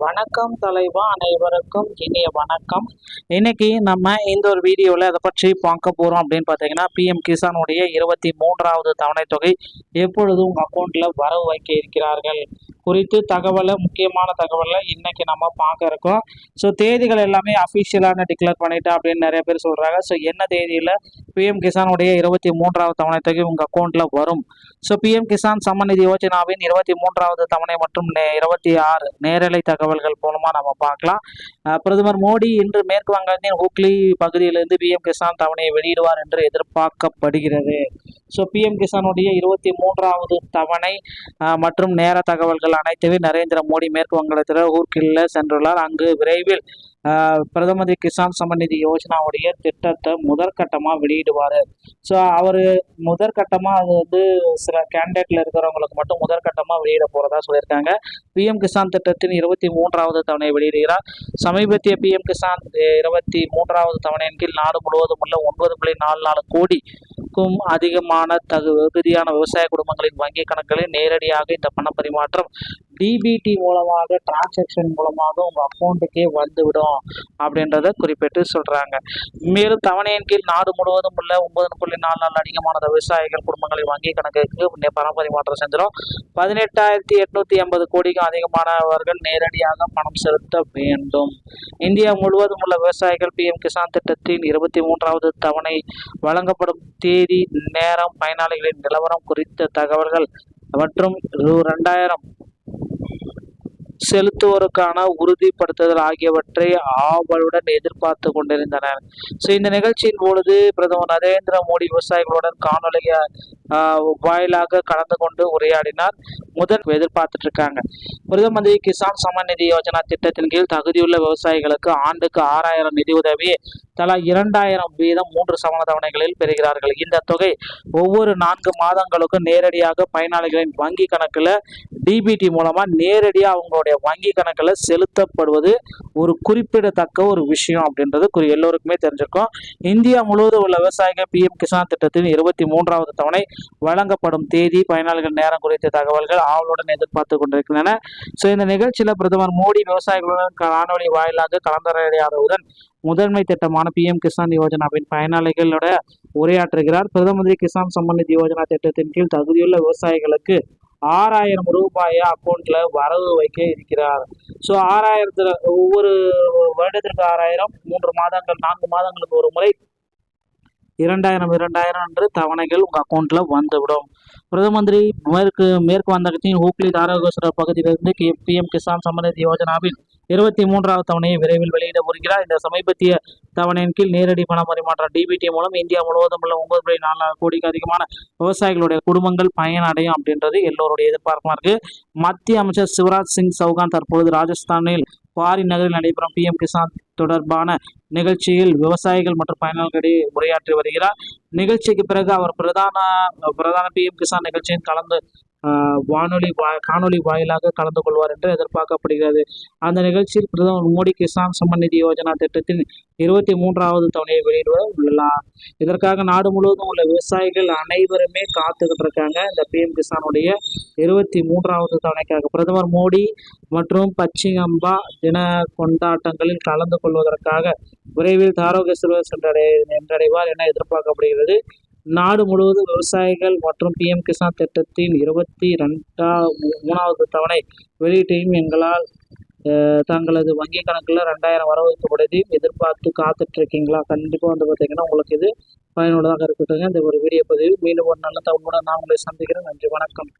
வணக்கம் தலைவா, அனைவருக்கும் இனிய வணக்கம். இன்னைக்கு நம்ம இந்த ஒரு வீடியோவில் அதை பற்றி பார்க்க போகிறோம் அப்படின்னு பார்த்தீங்கன்னா, பிஎம் கிசானுடைய 23வது தவணை தொகை எப்பொழுது உங்கள் அக்கௌண்ட்டில் வரவு வைக்க இருக்கிறார்கள் குறித்து முக்கியமான தகவலை இன்னைக்கு நம்ம பார்க்க இருக்கோம். ஸோ தேதிகள் எல்லாமே அஃபிஷியலான டிக்ளேர் பண்ணிட்டா அப்படின்னு நிறைய பேர் சொல்கிறாங்க. ஸோ என்ன தேதியில் பிஎம் கிசானுடைய 23வது தவணை தொகை உங்கள் அக்கௌண்ட்டில் வரும்? ஸோ பிஎம் கிசான் சம்மன் நிதி யோஜனாவின் 23வது தவணை மற்றும் 26 நேரலை தகவல்கள் மூலமாக நம்ம பார்க்கலாம். பிரதமர் மோடி இன்று மேற்கு வங்கத்தின் ஹூக்ளி பகுதியிலிருந்து பிஎம் கிசான் தவணையை வெளியிடுவார் என்று எதிர்பார்க்கப்படுகிறது. ஸோ பிஎம் கிசானுடைய 23வது தவணை மற்றும் நேர தகவல்கள் அனைத்துமே நரேந்திர மோடி மேற்கு வங்கத்தில் ஹூக்ளியில் சென்றுள்ளார். அங்கு விரைவில் பிரதமர் கிசான் சம்மன் நிதி யோஜனாவுடைய திட்டத்தை முதற்கட்டமாக வெளியிடுவார். ஸோ அவர் முதற்கட்டமாக அது சில கேண்டிடேட்டில் இருக்கிறவங்களுக்கு மட்டும் முதற்கட்டமாக வெளியிட போகிறதா சொல்லியிருக்காங்க. பிஎம் கிசான் திட்டத்தின் 23வது தவணையை வெளியிடுகிறார். சமீபத்திய பிஎம் கிசான் 23வது தவணையின் கீழ் நாடு முழுவதும் உள்ள 9.44 கோடிக்கும் அதிகமான தகுதியான விவசாய குடும்பங்களின் வங்கி கணக்குகளில் நேரடியாக இந்த பண பரிமாற்றம் டிபிடி மூலமாக டிரான்சாக்ஷன் மூலமாக உங்கள் அக்கௌண்ட்டுக்கே வந்துவிடும் அப்படின்றத குறிப்பிட்டு சொல்கிறாங்க. மேலும் தவணையின் கீழ் நாடு முழுவதும் உள்ள 9.44 அதிகமான விவசாயிகள் குடும்பங்களின் வங்கி கணக்குக்கு பண பரிமாற்றம் செஞ்சிடும். 18,880 கோடிக்கும் அதிகமானவர்கள் நேரடியாக பணம் செலுத்த வேண்டும். இந்தியா முழுவதும் உள்ள விவசாயிகள் பிஎம் கிசான் திட்டத்தின் 23வது தவணை வழங்கப்படும் தேதி, நேரம், பயனாளிகளின் நிலவரம் குறித்த தகவல்கள் மற்றும் ரூ. 2,000 செலுத்துவோருக்கான உறுதிப்படுத்துதல் ஆகியவற்றை ஆவலுடன் எதிர்பார்த்து கொண்டிருந்தனர். ஸோ இந்த நிகழ்ச்சியின் பொழுது பிரதமர் நரேந்திர மோடி விவசாயிகளுடன் காணொலி வாயிலாக கலந்து கொண்டு உரையாடினார். எதிர்பார்த்துட்டு இருக்காங்க. பிரதமர் கிசான் சம்மன் நிதி யோஜனா திட்டத்தின் கீழ் தகுதியுள்ள விவசாயிகளுக்கு ஆண்டுக்கு 6,000 நிதி உதவியை தலா 2,000 வீதம் 3 சமண தவணைகளில் பெறுகிறார்கள். இந்த தொகை ஒவ்வொரு 4 மாதங்களுக்கும் நேரடியாக பயனாளிகளின் வங்கி கணக்கில் டிபிடி மூலமா நேரடியாக அவங்களுடைய வங்கி கணக்கில் செலுத்தப்படுவது ஒரு குறிப்பிடத்தக்க ஒரு விஷயம் அப்படின்றது எல்லோருக்குமே தெரிஞ்சிருக்கும். இந்தியா முழுவதும் உள்ள விவசாயிகள் பிஎம் கிசான் திட்டத்தின் 23வது தவணை வழங்கப்படும் தேதி, பயனாளிகள் நேரம் குறித்த தகவல்கள் ஆவலுடன் எதிர்பார்த்து கொண்டிருக்கின்றன. ஸோ இந்த நிகழ்ச்சியில் பிரதமர் மோடி விவசாயிகளுடன் காணொலி வாயிலாக கலந்துரையாடுவதுடன் முதன்மை திட்டமான பிஎம் கிசான் யோஜனாவின் பயனாளிகளோட உரையாற்றுகிறார். பிரதமர் கிசான் சம்மன் நிதி யோஜனா திட்டத்தின் கீழ் தகுதியுள்ள விவசாயிகளுக்கு 6,000 ரூபாயை அக்கௌண்ட்ல வரவு வைக்க இருக்கிறார். ஸோ 6,000 ஒவ்வொரு வருடத்திற்கு 6,000, 3 மாதங்கள் 4 மாதங்களுக்கு ஒரு முறை 2,000 என்று தவணைகள் உங்கள் அக்கௌண்ட்டில் வந்துவிடும். பிரதமர் மேற்கு வங்கத்தின் ஹூக்ளி தாராகோஸ்வர பகுதியிலிருந்து பிஎம் கிசான் சம்மன் நிதி யோஜனாவின் 23வது தவணையை விரைவில் வெளியிட வருகிறார். இந்த சமீபத்திய தவணையின் கீழ் நேரடி பண பரிமாற்றம் டிபிடி மூலம் இந்தியா முழுவதும் உள்ள 9.44 கோடிக்கு அதிகமான விவசாயிகளுடைய குடும்பங்கள் பயனடையும் அப்படின்றது எல்லோருடைய எதிர்பார்ப்பாக இருக்கு. மத்திய அமைச்சர் சிவராஜ் சிங் சௌகான் தற்பொழுது ராஜஸ்தானில் பாரி நகரில் நடைபெறும் பிஎம் கிசான் தொடர்பான நிகழ்ச்சியில் விவசாயிகள் மற்றும் பயனாளிகளிடையே உரையாற்றி வருகிறார். நிகழ்ச்சிக்கு பிறகு அவர் பிரதான பிஎம் கிசான் நிகழ்ச்சியில் கலந்து காணொலி வாயிலாக கலந்து கொள்வார் என்று எதிர்பார்க்கப்படுகிறது. அந்த நிகழ்ச்சியில் பிரதமர் மோடி கிசான் சம்மன் நிதி யோஜனா திட்டத்தின் 23வது தவணையை வெளியிட உள்ளார். இதற்காக நாடு முழுவதும் உள்ள விவசாயிகள் அனைவருமே காத்துக்கிட்டு இருக்காங்க. இந்த பிஎம் கிசானுடைய 23வது தவணைக்காக பிரதமர் மோடி மற்றும் பச்சிகம்பா தின கொண்டாட்டங்களில் கலந்து கொள்வதற்காக விரைவில் தாராகோஸ்வர சென்றடைவார் என எதிர்பார்க்கப்படுகிறது. நாடு முழுவதும் விவசாயிகள் மற்றும் பிஎம் கிசான் திட்டத்தின் 23வது தவணை வெளியீட்டையும் எங்களால் தங்களது வங்கி கணக்கில் 2,000 வரவு வைக்கப்படுவதையும் எதிர்பார்த்து காத்துட்டு இருக்கீங்களா? கண்டிப்பாக பார்த்தீங்கன்னா உங்களுக்கு இது பயனுள்ளதாக இருக்கட்டும். இந்த ஒரு வீடியோ பதிவு மீண்டும் ஒரு நல்ல தகவலுடன் நான் உங்களை சந்திக்கிறேன். நன்றி, வணக்கம்.